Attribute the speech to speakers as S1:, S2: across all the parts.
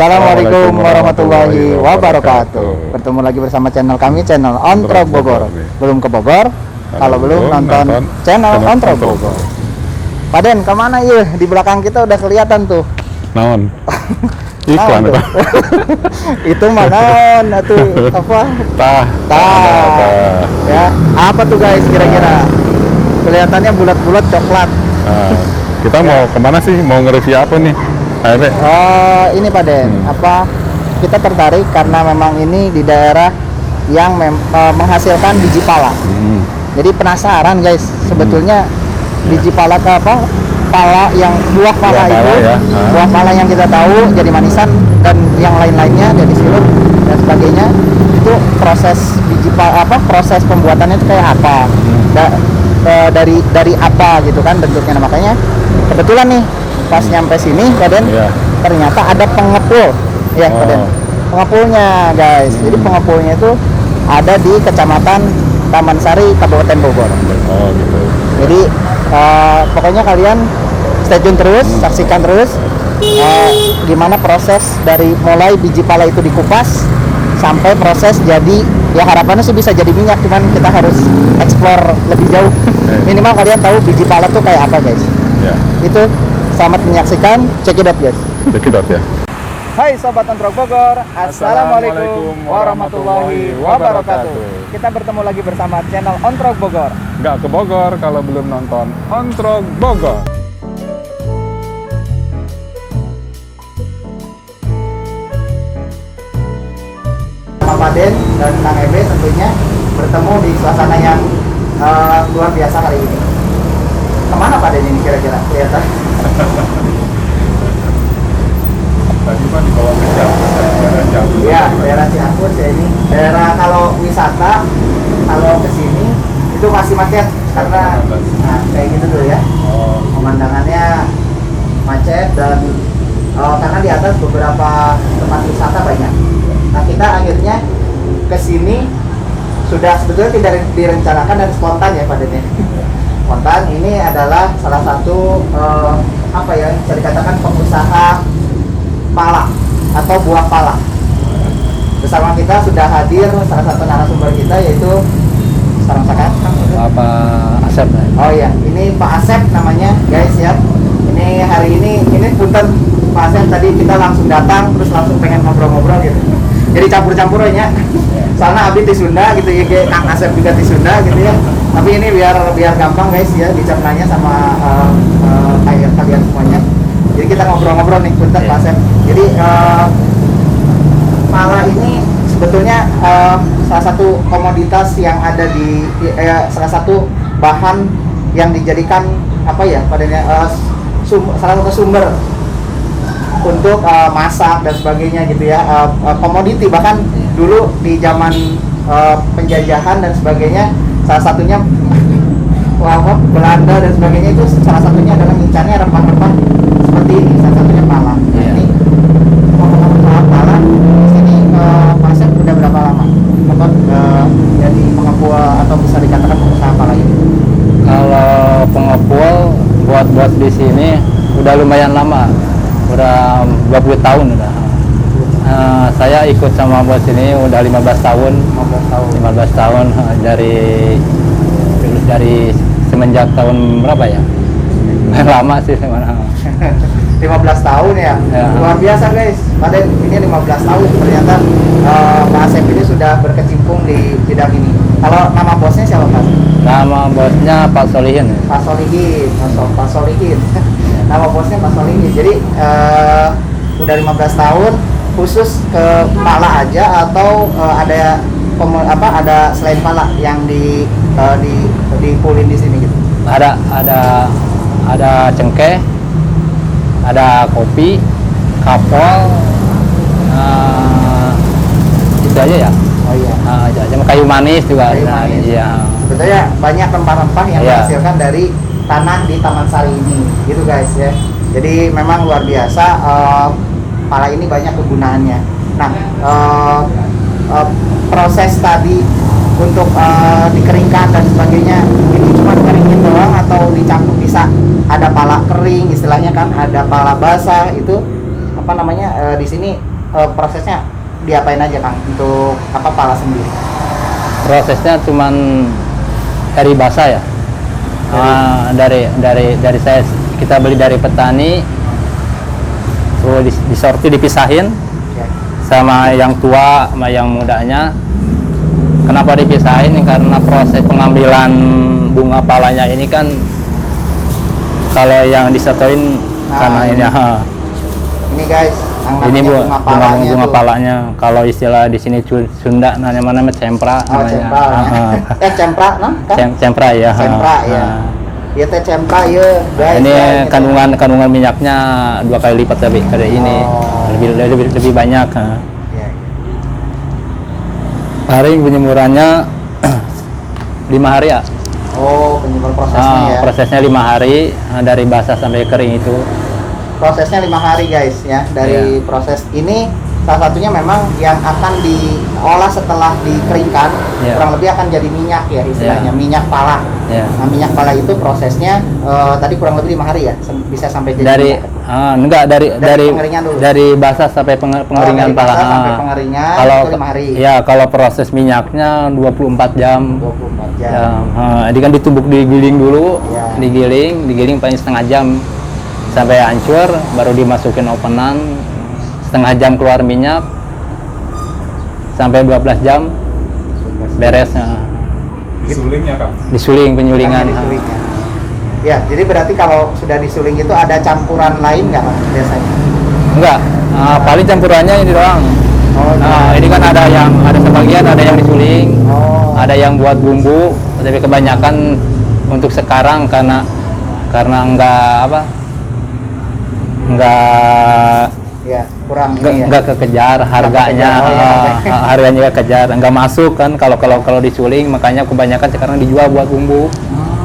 S1: Assalamualaikum warahmatullahi wabarakatuh. Bertemu lagi bersama channel kami, channel Ontrog Bogor. Belum ke Bogor? Kalau belum nonton channel Ontrog Bogor. Paden, kemana ya? Di belakang kita udah kelihatan tuh.
S2: Naon? Iklan
S1: tuh. Itu mana tuh apa? Tah. Ya, apa tuh guys kira-kira? Kelihatannya bulat-bulat coklat.
S2: Kita mau kemana sih? Mau nge-review apa nih?
S1: Ini Paden, apa kita tertarik karena memang ini di daerah yang menghasilkan biji pala. Jadi penasaran guys, sebetulnya biji pala ke apa? Pala yang buah pala itu, buah pala yang kita tahu jadi manisan dan yang lain-lainnya jadi sirup dan sebagainya. Itu proses biji pala apa? Proses pembuatannya itu kayak apa? Dari apa gitu kan bentuknya. Nah, makanya kebetulan nih pas nyampe sini Paden, ternyata ada pengepul ya Paden. Pengepulnya guys, jadi pengepulnya itu ada di Kecamatan Taman Sari, Kabupaten Bogor.
S2: Gitu.
S1: Jadi pokoknya kalian stay tune terus, saksikan terus gimana proses dari mulai biji pala itu dikupas sampai proses jadi, ya harapannya sih bisa jadi minyak, cuman kita harus explore lebih jauh. Minimal kalian tahu biji pala tuh kayak apa guys. Itu selamat menyaksikan, check it out guys.
S2: Check it out ya.
S1: Hai Sobat Ontrog Bogor, Assalamualaikum warahmatullahi wabarakatuh. Kita bertemu lagi bersama channel Ontrog Bogor.
S2: Nggak ke Bogor kalau belum nonton Ontrog Bogor.
S1: Sama Paden dan Kang Ebe tentunya bertemu di suasana yang luar biasa hari ini. Kemana Paden ini kira-kira kelihatan?
S2: Tadi mah di bawah daerah Ciampus.
S1: Iya, daerah Ciampus ya ini. Daerah kalau wisata, kalau kesini itu masih macet karena kayak gitu dulu ya. Pemandangannya macet dan karena di atas beberapa tempat wisata banyak. Nah, kita akhirnya kesini sudah sebetulnya tidak direncanakan dan spontan ya Pak Dene. Spontan, ini adalah salah satu apa ya, bisa dikatakan pengusaha pala atau buah pala. Bersama kita sudah hadir salah satu narasumber kita, yaitu sarang sakat
S3: Pak Asep.
S1: Oh iya, ini Pak Asep namanya guys ya. Ini hari ini punten Pak Asep, tadi kita langsung datang terus langsung pengen ngobrol-ngobrol gitu. Jadi campur-campur aja. Soalnya Abi di Sunda gitu ya, kayak Kang Asep juga di Sunda gitu ya. Tapi ini biar gampang guys ya dicernanya sama kayak kalian semuanya. Jadi kita ngobrol-ngobrol nih, punten Pak Asep. Jadi pala ini sebetulnya salah satu komoditas yang ada di salah satu bahan yang dijadikan apa ya padanya salah satu sumber untuk masak dan sebagainya gitu ya, komoditi. Bahkan dulu di zaman penjajahan dan sebagainya, salah satunya Belanda dan sebagainya, itu salah satunya adalah ngincarnya rempah-rempah seperti ini, salah satunya pala. Ini ngomong-ngomong soal pala, di sini Pak Asep udah berapa lama jadi pengepul atau bisa dikatakan pengusaha pala ini?
S3: Kalau pengepul buat di sini udah lumayan lama, udah 20 tahun udah. Saya ikut sama bos ini udah 15 tahun. 15 tahun dari semenjak tahun berapa ya? Lama sih sebenarnya.
S1: 15 tahun ya. Luar biasa guys. Paden ini 15 tahun ternyata Pak Asep ini sudah berkecimpung di bidang ini. Kalau nama bosnya siapa Pak?
S3: Nama bosnya Pak Solihin.
S1: Pak Solihin. Pak Solihin. Nama bosnya Pak Solihin. Jadi udah 15 tahun khusus ke pala aja atau ada selain pala yang dipulin di sini gitu?
S3: Ada cengkeh, ada kopi, kapol, itu aja ya.
S1: Oh iya.
S3: Kayu manis juga.
S1: Kayu manis.
S3: Iya.
S1: Sebetulnya banyak rempah-rempah yang dihasilkan dari tanah di Taman Sari ini, gitu guys ya. Jadi memang luar biasa, pala ini banyak kegunaannya. Nah, proses tadi untuk dikeringkan dan sebagainya, ini cuma keringin doang atau dicampur, bisa ada pala kering istilahnya kan, ada pala basah itu apa namanya di sini prosesnya diapain aja Kang untuk apa pala sendiri?
S3: Prosesnya cuman dari basah ya. Dari saya, kita beli dari petani, terus disortir, dipisahin
S1: Ya.
S3: sama yang tua sama yang mudanya. Kenapa dipisahin? Karena proses pengambilan bunga palanya ini kan kalau yang disatuin karena ini
S1: Ini guys, yang
S3: ini
S1: namanya
S3: bunga
S1: tuh.
S3: palanya. Kalau istilah di sini Sunda namanya cempra
S1: Oh,
S3: namanya.
S1: cempra. Cempra, nah, kan?
S3: Cempra ya.
S1: Cempra ya. Ya teh cempra ya, guys.
S3: Ini
S1: ya, gitu.
S3: kandungan minyaknya 2 kali lipat lebih dari ini.
S1: Oh.
S3: Lebih banyak.
S1: Ya, ya.
S3: Paling penyemurannya 5 hari ya.
S1: Oh, penyebab prosesnya ya.
S3: Prosesnya 5 hari dari basah sampai kering itu.
S1: Prosesnya 5 hari guys ya. Dari proses ini salah satunya memang yang akan diolah setelah dikeringkan,
S3: Iya.
S1: kurang lebih akan jadi minyak ya istilahnya,
S3: Iya.
S1: minyak pala.
S3: Ya.
S1: Nah, minyak pala itu prosesnya tadi kurang lebih 5 hari ya, bisa sampai jadi
S3: Dari
S1: minyak.
S3: enggak
S1: Dari pengeringan dulu.
S3: dari basah sampai pengeringan
S1: dari basah
S3: pala.
S1: sampai pengeringan
S3: Kalau
S1: itu 5 hari.
S3: ya kalau proses minyaknya 24 jam.
S1: 24 jam.
S3: Ya, ini kan ditumbuk, digiling dulu,
S1: Ya.
S3: digiling paling setengah jam sampai hancur, baru dimasukin openan, setengah jam keluar minyak, sampai 12 jam beres.
S2: Disulingnya Kang.
S3: Disuling, penyulingan.
S1: Karena disulingnya. Ya, jadi berarti kalau sudah disuling itu ada campuran lain nggak Mas, biasanya?
S3: Enggak, paling campurannya ini doang.
S1: Oh,
S3: Ini kan ada sebagian ada yang disuling,
S1: Oh.
S3: ada yang buat bumbu, tapi kebanyakan untuk sekarang karena
S1: Ya, kurang ini ya.
S3: nggak kekejar harganya,
S1: kekejar,
S3: harganya nggak kejar, nggak masuk kan kalau disuling, makanya kebanyakan sekarang dijual buat bumbu.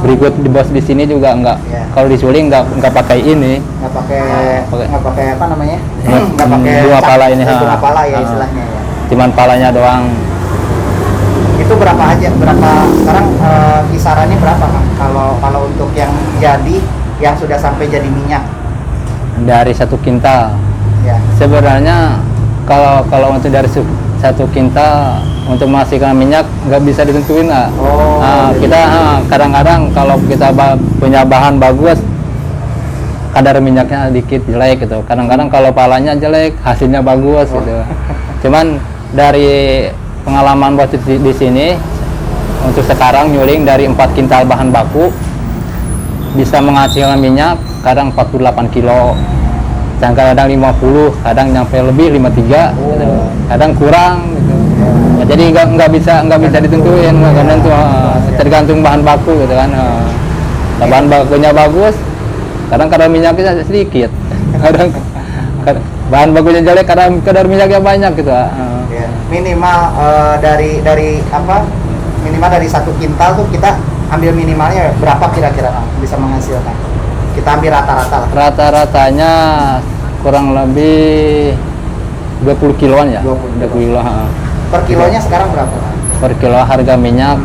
S3: Berikut di bos di sini juga nggak,
S1: Ya.
S3: kalau disuling nggak pakai ini,
S1: nggak pakai apa namanya?
S3: Ya,
S1: Nggak pakai
S3: bunga
S1: cap,
S3: pala ini,
S1: bunga pala ya
S3: ha.
S1: istilahnya ya.
S3: cuman palanya doang.
S1: Itu berapa aja? Berapa sekarang kisarannya berapa Kang? Kalau untuk yang sudah sampai jadi minyak?
S3: Dari 1 kintal.
S1: Ya.
S3: Sebenarnya kalau untuk dari 1 kintal untuk menghasilkan minyak nggak bisa ditentuin lah.
S1: Oh, jadi-
S3: Kita kadang-kadang kalau kita punya bahan bagus, kadar minyaknya dikit jelek gitu. Kadang-kadang kalau palanya jelek, hasilnya bagus gitu. Cuman dari pengalaman bos di sini, untuk sekarang nyuling dari 4 kintal bahan baku bisa menghasilkan minyak kadang 48 kilo, kadang 50, kadang nyampe lebih 53, gitu. Kadang kurang gitu. Ya, jadi nggak bisa ditentuin, karena itu tergantung bahan baku gitu kan. Nah, bahan bakunya bagus, kadar minyaknya sedikit. Kadang bahan bakunya jelek, kadar minyaknya banyak gitu.
S1: Ya. Minimal dari apa? Minimal dari 1 kintal tuh kita ambil minimalnya berapa kira-kira Kang, bisa menghasilkan? Kita ambil rata-rata lah.
S3: Rata-ratanya kurang lebih 20 kiloan ya.
S1: 20
S3: kilo.
S1: Per kilonya sekarang berapa Kang?
S3: Per kilo harga minyak.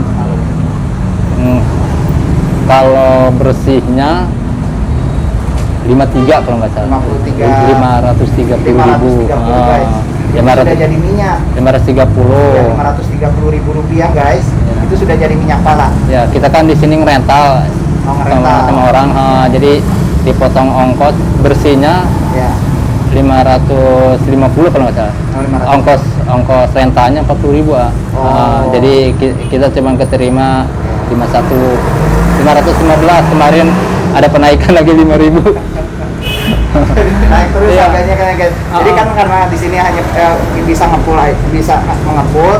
S3: Kalau bersihnya 53 kalau nggak salah.
S1: 53.
S3: 530.000.
S1: 530 guys. Itu sudah jadi minyak.
S3: 530.
S1: Ya, 530.000 rupiah guys.
S3: Ya.
S1: Itu sudah jadi minyak pala.
S3: Ya, kita kan di sini ngerental
S1: Oh, ngerental.
S3: sama orang, jadi dipotong ongkos bersihnya
S1: Ya.
S3: 550 kalau nggak salah.
S1: Oh, 500.
S3: Ongkos rentalnya 40.000.
S1: Oh.
S3: Jadi kita cuma keterima 515. Kemarin ada penaikan lagi 5.000.
S1: Naik terus
S3: Iya.
S1: harganya kan guys. Jadi kan karena di sini hanya bisa mengepul,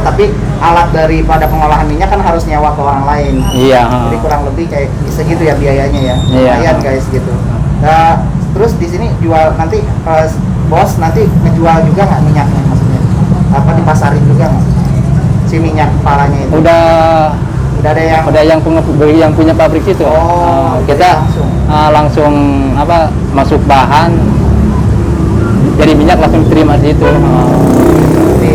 S1: tapi alat daripada pengolahan minyak kan harus nyewa ke orang lain.
S3: Iya.
S1: Jadi kurang lebih kayak segitu ya biayanya ya.
S3: Iya.
S1: Lumayan guys gitu. Nah, terus di sini jual nanti bos nanti ngejual juga nggak minyaknya maksudnya? Apa dipasarin juga nggak? Si minyak palanya itu.
S3: Udah
S1: Udah ada yang
S3: yang punya pabrik itu.
S1: Oh,
S3: Kita langsung masuk bahan, jadi minyak langsung terima di situ.
S1: Jadi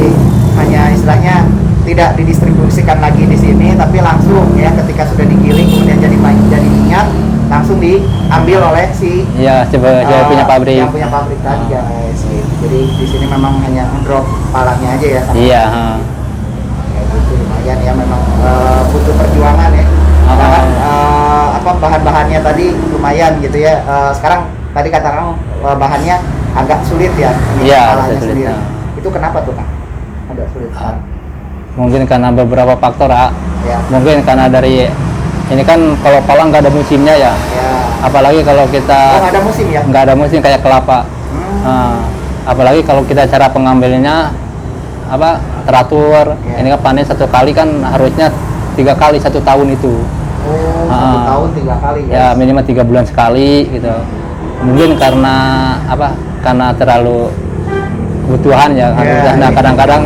S1: hanya istilahnya tidak didistribusikan lagi di sini, tapi langsung ya ketika sudah digiling kemudian jadi minyak langsung diambil oleh si
S3: Iya, punya pabrik.
S1: yang punya pabrik tadi guys. Gitu. Jadi di sini memang hanya drop palanya aja ya.
S3: Iya.
S1: Kayak gitu lumayan ya memang butuh perjuangan ya. Karena apa bahan-bahannya tadi lumayan gitu ya. Sekarang tadi kata Kang bahannya agak sulit ya.
S3: Iya,
S1: palanya
S3: sulit,
S1: sendiri.
S3: ya.
S1: Itu kenapa tuh Kang? Agak sulit.
S3: Mungkin karena beberapa faktor,
S1: Ya.
S3: mungkin karena dari ini kan kalau pala nggak ada musimnya ya,
S1: Ya.
S3: apalagi kalau
S1: Oh,
S3: kita
S1: nggak ada musim ya?
S3: nggak ada musim kayak kelapa. Apalagi kalau kita cara pengambilnya apa teratur,
S1: Ya.
S3: ini kan panen 1 kali kan harusnya 3 kali 1 tahun itu.
S1: Oh, 1 tahun 3 kali
S3: Ya minimal 3 bulan sekali gitu. Mungkin karena apa? Karena terlalu kebutuhan ya.
S1: Ya,
S3: Nah
S1: iya.
S3: kadang-kadang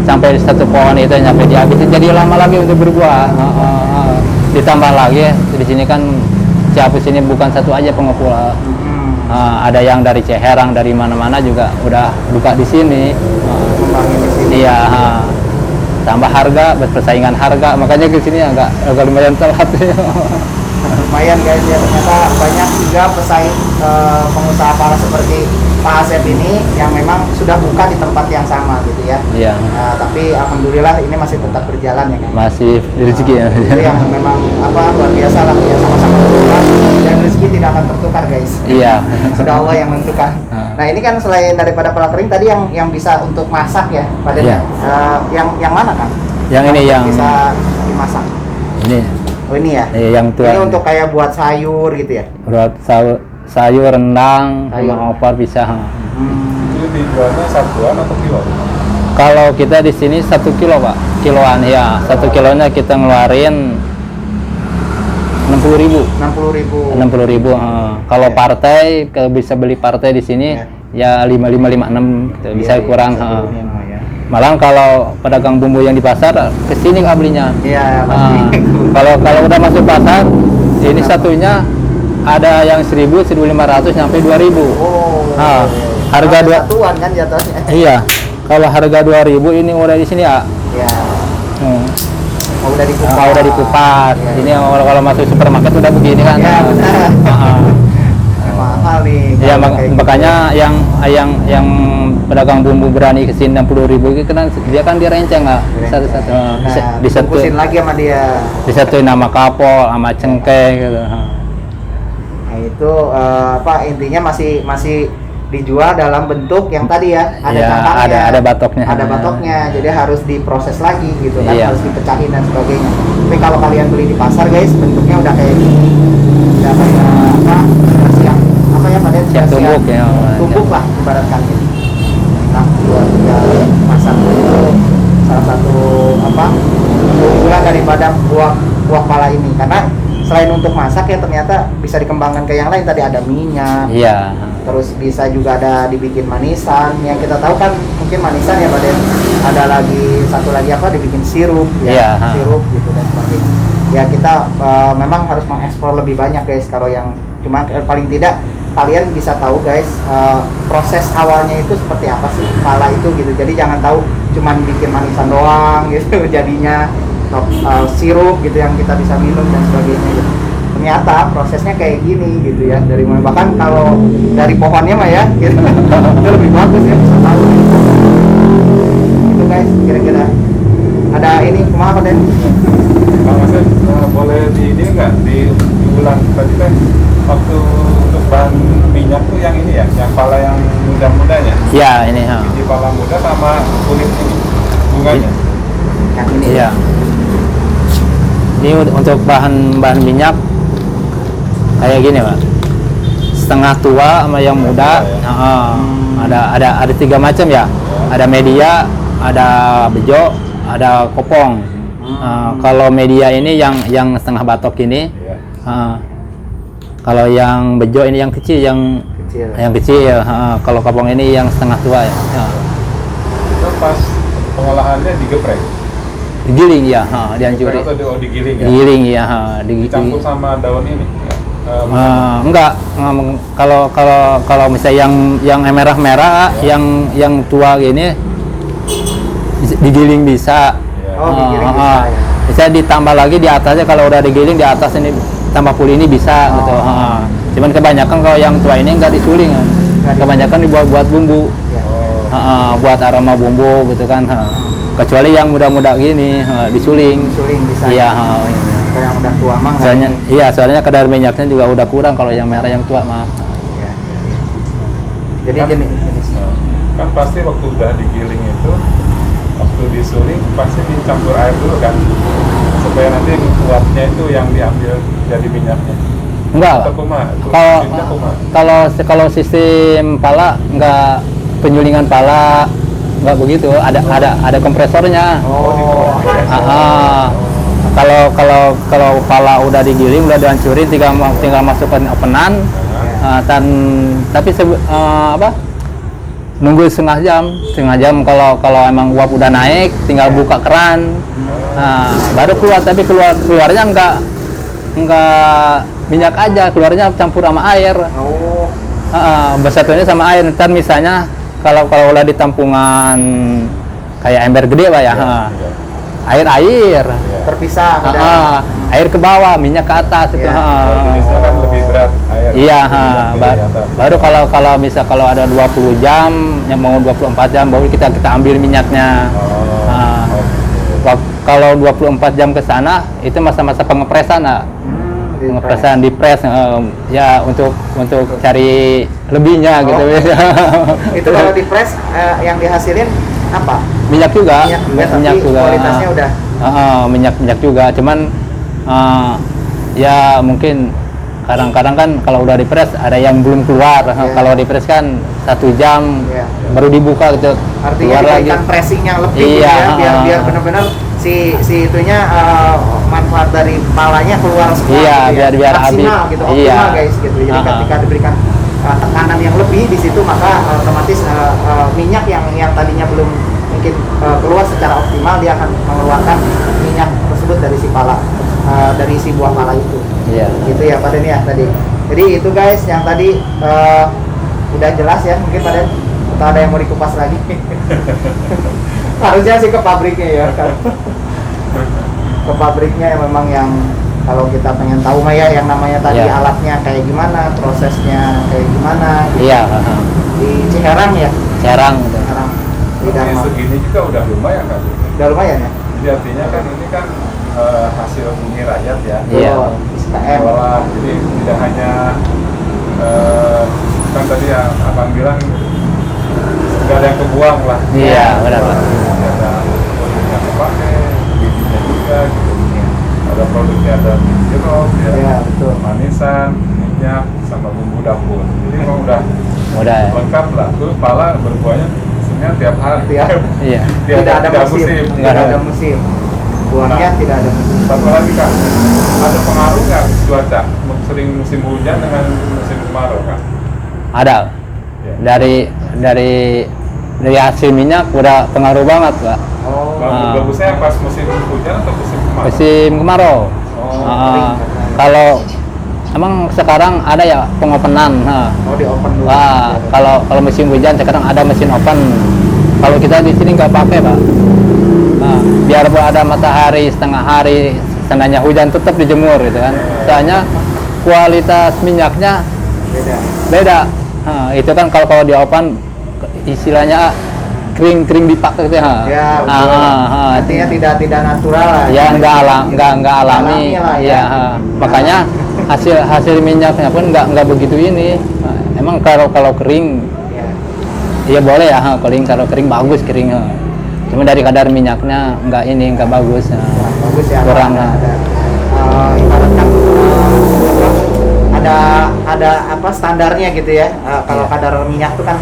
S3: sampai 1 pohon itu nyampe dihabisin jadi lama lagi untuk berbuah. Ditambah lagi di sini kan Ciapus ini bukan satu aja pengepul. Ada yang dari Ciherang dari mana-mana juga udah buka di sini.
S1: Kembangin di sini.
S3: Iya. Tambah harga, persaingan harga, makanya ke sini agak lumayan telat.
S1: Lumayan guys ya, ternyata banyak juga pesaing pengusaha pala seperti Pak Asep ini yang memang sudah buka di tempat yang sama gitu ya.
S3: Iya.
S1: Nah, tapi alhamdulillah ini masih tetap berjalan ya kan.
S3: Masih rezeki ya.
S1: Itu yang memang apa luar biasa lah ya, sama-sama bertukar dan rezeki tidak akan tertukar guys.
S3: Iya.
S1: Sudah Allah yang menentukan. Nah ini kan selain daripada pala kering tadi yang bisa untuk masak ya, pada
S3: Iya.
S1: yang mana kan?
S3: Yang ini yang
S1: Bisa dimasak.
S3: ini.
S1: Oh ini ya.
S3: Yang tua.
S1: Ini untuk kayak buat sayur gitu ya.
S3: Buat sayur rendang
S1: Sayur.
S3: sama opor bisa.
S2: Itu dijualnya satuan atau kilo?
S3: Kalau kita di sini 1 kilo Pak, kiloan ya. 1 kilonya kita ngeluarin 60.000.
S1: 60.000.
S3: 60.000. Kalau
S1: Ya.
S3: partai bisa beli partai di sini ya 5556 gitu. Bisa
S1: Iya,
S3: kurang.
S1: bisa turunnya mah ya.
S3: Malah kalau pedagang bumbu yang di pasar kesini nggak belinya.
S1: Iya,
S3: Nah,
S1: pasti.
S3: kalau udah masuk pasar, ini satunya ada yang 1.000, 1.500 sampai 2.000.
S1: Oh.
S3: Nah, harga
S1: Harga
S3: dua-
S1: satuan kan jatuhnya.
S3: Iya, kalau harga 2.000 ini udah di sini ya.
S1: Iya.
S3: Hmm.
S1: Oh, udah dikupas.
S3: Udah dikupas.
S1: Iya.
S3: Ini kalau masuk supermarket udah begini kan.
S1: Ya, benar.
S3: Ah.
S1: Mahal nih.
S3: Ya
S1: kalau kayak gitu.
S3: makanya yang pedagang bumbu berani kesini 60.000 itu kan dia kan direnceng nggak satu-satu.
S1: Nah,
S3: Disatuin
S1: dibungkusin lagi sama dia.
S3: disatuin nama kapol sama cengkeh gitu.
S1: Nah, itu apa intinya masih dijual dalam bentuk yang tadi ya, ada
S3: Iya,
S1: cangkangnya,
S3: ada batoknya.
S1: ada batoknya, jadi harus diproses lagi gitu kan,
S3: Iya.
S1: harus dipecahin dan sebagainya. Tapi kalau kalian beli di pasar guys, bentuknya udah kayak gini, udah kayak apa, siap apa ya pada
S3: Siap tumbuk ya.
S1: tumbuk lah ibaratkan gitu. Nah, buat masak itu salah satu apa keunggulan daripada buah pala ini, karena selain untuk masak ya ternyata bisa dikembangkan ke yang lain, tadi ada minyak.
S3: Iya.
S1: Terus bisa juga ada dibikin manisan, yang kita tahu kan mungkin manisan ya Pak Den. Ada lagi satu lagi apa dibikin sirup ya,
S3: Iya,
S1: sirup gitu dan sebagainya. Ya kita memang harus mengeksplor lebih banyak guys. Kalau yang cuma paling tidak kalian bisa tahu guys proses awalnya itu seperti apa sih pala itu gitu. Jadi jangan tahu cuman bikin manisan doang gitu jadinya sirup gitu yang kita bisa minum dan sebagainya gitu. Ternyata prosesnya kayak gini gitu ya, dari mulai bahkan kalau dari pohonnya mah ya gitu itu lebih bagus ya, bisa tahu itu guys. Kira-kira ada ini kumaha Den?
S2: Bang Asep, boleh di ini nggak diulang tadi kan waktu untuk bahan minyak tuh yang ini ya, yang pala yang muda-mudanya,
S3: Iya, ini
S2: biji pala muda sama kulit ini bunganya.
S1: Yang ini
S3: Iya. Ini untuk bahan minyak kayak gini Pak, setengah tua sama yang muda. Ada 3 macam ya, ada media, ada bejo, ada kopong. Kalau media ini yang setengah batok ini.
S2: Iya.
S3: Kalau yang bejo ini yang kecil, yang kecil. Kalau kopong ini yang setengah tua ya.
S2: Itu pas pengolahannya digeprek.
S3: Digiling ya, dihancurin.
S2: Atau digiling ya?
S3: Digiling ya,
S2: Dicampur sama daun ini.
S3: enggak. Kalau misalnya yang merah-merah, yang tua gini digiling bisa.
S1: Oh, digiling bisa ya.
S3: Bisa ditambah lagi di atasnya, kalau udah digiling di atas ini tambah puli ini bisa gitu. Cuman kebanyakan kalau yang tua ini nggak disuling kan.
S1: Nggak
S3: kebanyakan dibuat buat bumbu.
S1: Ya.
S3: Buat aroma bumbu gitu kan. Kecuali yang muda-muda gini disuling.
S1: Suling bisa.
S3: Iya.
S1: Kalau yang udah tua mah.
S3: Soalnya, iya soalnya kadar minyaknya juga udah kurang kalau yang merah yang tua mah.
S1: Ya. Jadi
S2: Kan-
S1: jenis.
S2: Kan pasti waktu udah digiling itu, waktu disuling pasti dicampur air dulu kan, supaya nanti uapnya itu yang diambil jadi minyaknya.
S3: Enggak.
S2: Atau kumaha?
S3: Kalau
S2: Sistemnya kumaha?
S3: kalau sistem pala enggak, penyulingan pala enggak begitu. Ada kompresornya.
S1: Oh.
S3: Kalau pala udah digiling, udah dihancurin, tinggal masukkan openan. Tapi nunggu setengah jam kalau emang uap udah naik, tinggal buka keran. Baru keluar, tapi keluarnya enggak minyak aja, keluarnya campur sama air.
S1: Oh.
S3: Bersatunya sama air. Ntar misalnya kalau udah di tampungan kayak ember gede Pak ya, air
S1: Terpisah.
S3: air ke bawah, minyak ke atas itu.
S1: Iya.
S2: Kalau jenisnya kan lebih berat air.
S3: Iya,
S2: Minyak di atas.
S3: baru kalau ada 20 jam, yang mau 24 jam, baru kita ambil minyaknya. Kalau 24 jam ke sana, itu masa-masa pengepresan, pengepresan di press, ya untuk cari lebihnya gitu.
S1: Itu kalau di press yang dihasilin apa?
S3: Minyak juga,
S1: Minyak juga. Kualitasnya udah.
S3: Minyak juga, cuman ya mungkin kadang-kadang kan kalau udah dipres ada yang belum keluar. Kalau dipres kan 1 jam baru dibuka gitu.
S1: Artinya diberikan pressing yang lebih biar benar-benar si itunya manfaat dari palanya keluar semua.
S3: Iya,
S1: gitu
S3: biar
S1: maksimal
S3: habis.
S1: gitu, optimal guys gitu. Jadi ketika diberikan tekanan yang lebih di situ, maka otomatis minyak yang tadinya belum mungkin keluar secara optimal, dia akan mengeluarkan minyak tersebut dari si pala, dari si buah pala itu.
S3: Iya.
S1: Gitu ya Pak Den ya tadi. Jadi itu guys yang tadi udah jelas ya, mungkin Pak Den, atau ada yang mau dikupas lagi? Harusnya sih ke pabriknya ya. Ke pabriknya memang yang kalau kita pengen tahu mah ya, yang namanya tadi alatnya kayak gimana, prosesnya kayak gimana. Gitu.
S3: Iya.
S1: Di Ciherang ya.
S3: Ciherang.
S1: Ciherang. Di
S2: Ini
S1: Dharma.
S2: segini juga udah lumayan kan?
S1: Udah lumayan ya.
S2: Jadi artinya kan ini kan hasil bumi rakyat ya.
S3: Iya.
S1: SKM.
S2: Olah, jadi tidak hanya kan tadi yang abang bilang nggak ada yang kebuang lah.
S3: Iya, benar.
S2: Ada produknya kepakai, bijinya juga gitu. Ada produknya, ada jeruk,
S1: Iya, betul.
S2: manisan, minyak, sama bumbu dapur. Jadi memang udah
S3: Udah.
S2: lengkap lah. Tuh pala berbuahnya sebenarnya tiap hari.
S3: Iya.
S1: Tidak ada musim.
S3: Nggak
S1: Tidak
S3: ada.
S1: ada musim. Buahnya tidak ada musim.
S2: Satu lagi Kak, ada pengaruh nggak cuaca? Sering musim hujan dengan musim kemarau Kak?
S3: Ada.
S2: Ya.
S3: Dari hasil minyak udah pengaruh banget Pak.
S1: Oh.
S2: Bagusnya pas musim hujan atau musim kemarau?
S3: Musim kemarau.
S2: Oh,
S3: Kalau emang sekarang ada ya pengopenan.
S1: Oh, di open dulu.
S3: Wah, kalau musim hujan sekarang ada mesin open. Kalau kita di sini nggak pakai Pak. Biar ada matahari setengah hari, tandanya hujan tetap dijemur gitu kan. Soalnya kualitas minyaknya beda. Itu kan kalau di open istilahnya kering dipakai gitu ya.
S1: Ya, artinya tidak natural lah.
S3: Ya nggak alami.
S1: lah,
S3: Ya, makanya hasil minyaknya pun nggak begitu ini. Emang kalau kering, ya boleh ya kalau kering bagus kering. Cuma dari kadar minyaknya nggak bagus.
S1: Bagus ya.
S3: Kurang.
S1: Ibaratkan ada apa standarnya gitu ya. Kalau kadar minyak tuh kan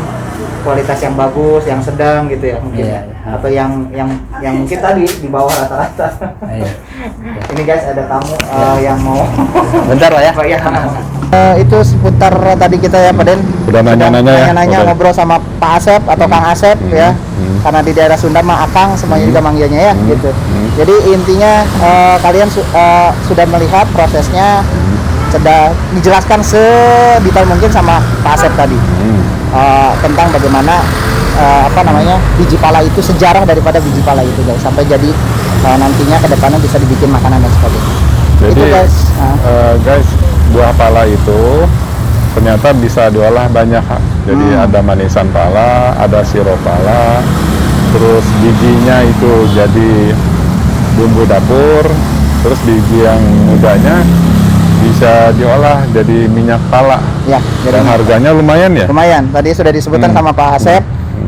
S1: kualitas yang bagus, yang sedang gitu ya mungkin.
S3: Iya.
S1: Atau yang mungkin tadi di bawah rata-rata.
S3: Iya.
S1: Ini guys ada tamu yang mau.
S3: Bentar Pak ya.
S1: Oh, iya. Itu seputar tadi kita ya Pak Den.
S2: Udah nanya-nanya ya?
S1: Nanya-nanya
S2: Udah.
S1: ngobrol sama Pak Asep atau Kang Asep ya. Karena di daerah Sunda mah Akang semuanya juga manggilnya ya gitu. Jadi intinya kalian sudah melihat prosesnya, sudah dijelaskan sedetail mungkin sama Pak Asep tadi. Tentang bagaimana biji pala itu, sejarah daripada biji pala itu guys, sampai jadi nantinya kedepannya bisa dibikin makanan dan sebagainya.
S2: Jadi
S1: Itu guys.
S2: guys, buah pala itu ternyata bisa diolah banyak hal. Jadi ada manisan pala, ada sirup pala, terus bijinya itu jadi bumbu dapur, terus biji yang mudanya bisa diolah jadi minyak pala.
S1: Ya,
S2: Dan harganya lumayan ya?
S1: lumayan. Tadi sudah disebutkan sama Pak Asep,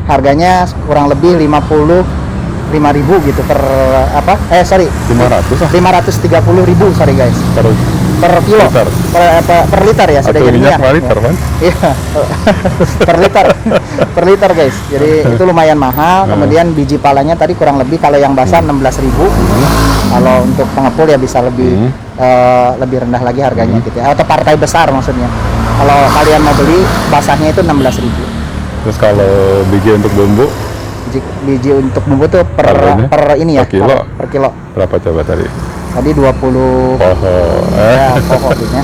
S1: harganya kurang lebih 55.000 gitu per
S2: 500 lah
S1: 530.000 sorry guys, per kilo,
S2: liter.
S1: per liter ya, sudah
S2: Atau
S1: jadi
S2: minyak
S1: minyak.
S2: per liter kan?
S1: Iya, per liter guys. Jadi itu lumayan mahal. Kemudian biji palanya tadi kurang lebih kalau yang basah 16.000. Kalau untuk pengepul ya bisa lebih lebih rendah lagi harganya gitu ya. Atau partai besar maksudnya. Kalau kalian mau beli basahnya itu 16.000.
S2: Terus kalau biji untuk bumbu
S1: Biji untuk bumbu tuh
S2: Harganya?
S1: per ini ya,
S2: Per kilo?
S1: per kilo.
S2: berapa coba tadi?
S1: Tadi 20 ya, pokoknya.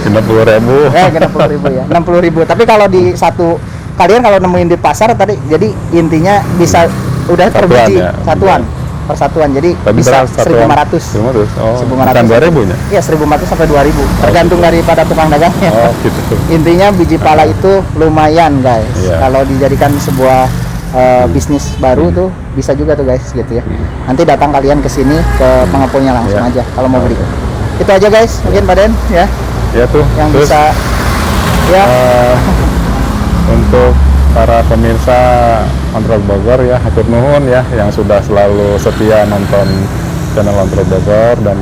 S2: 60.000.
S1: Kena 60.000 ya, 60.000. Tapi kalau di satu kalian kalau nemuin di pasar tadi, jadi intinya bisa udah per
S2: Satuan
S1: biji
S2: ya?
S1: satuan, persatuan. Jadi
S2: Tapi
S1: bisa
S2: satuan
S1: 1.500.
S2: 1.500. Oh,
S1: 1.500.
S2: bukan 2.000 nya?
S1: Iya, 1.500 sampai 2.000. Tergantung
S2: gitu.
S1: daripada tukang dagangnya.
S2: Oh, gitu.
S1: Intinya biji pala itu lumayan guys.
S2: Iya.
S1: Kalau dijadikan sebuah bisnis baru tuh bisa juga tuh guys gitu ya. Nanti datang kalian ke sini ke pengepulnya langsung
S2: Iya.
S1: aja kalau mau beli. Itu aja guys, mungkin Pak Den ya
S2: Ya tuh.
S1: yang
S2: Terus,
S1: bisa ya
S2: untuk para pemirsa Kontrol Bogor ya, hatur nuhun ya yang sudah selalu setia nonton channel Kontrol Bogor dan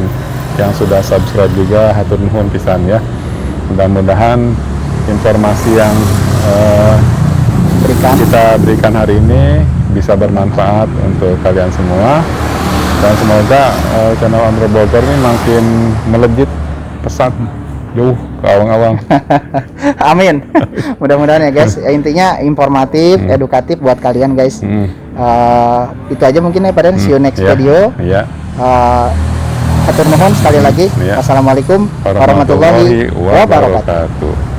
S2: yang sudah subscribe juga hatur nuhun pisan ya. Mudah-mudahan informasi yang kita berikan hari ini bisa bermanfaat untuk kalian semua, dan semoga channel Kontrol Bogor ini makin melejit pesat jauh ke awang-awang.
S1: Amin. Mudah-mudahan ya guys. Ya, intinya informatif, edukatif buat kalian guys. Itu aja mungkin ya Pak Den. See you next
S2: Ya,
S1: video.
S2: ya.
S1: Hatur nuhun sekali lagi.
S2: Ya.
S1: Assalamualaikum warahmatullahi wabarakatuh.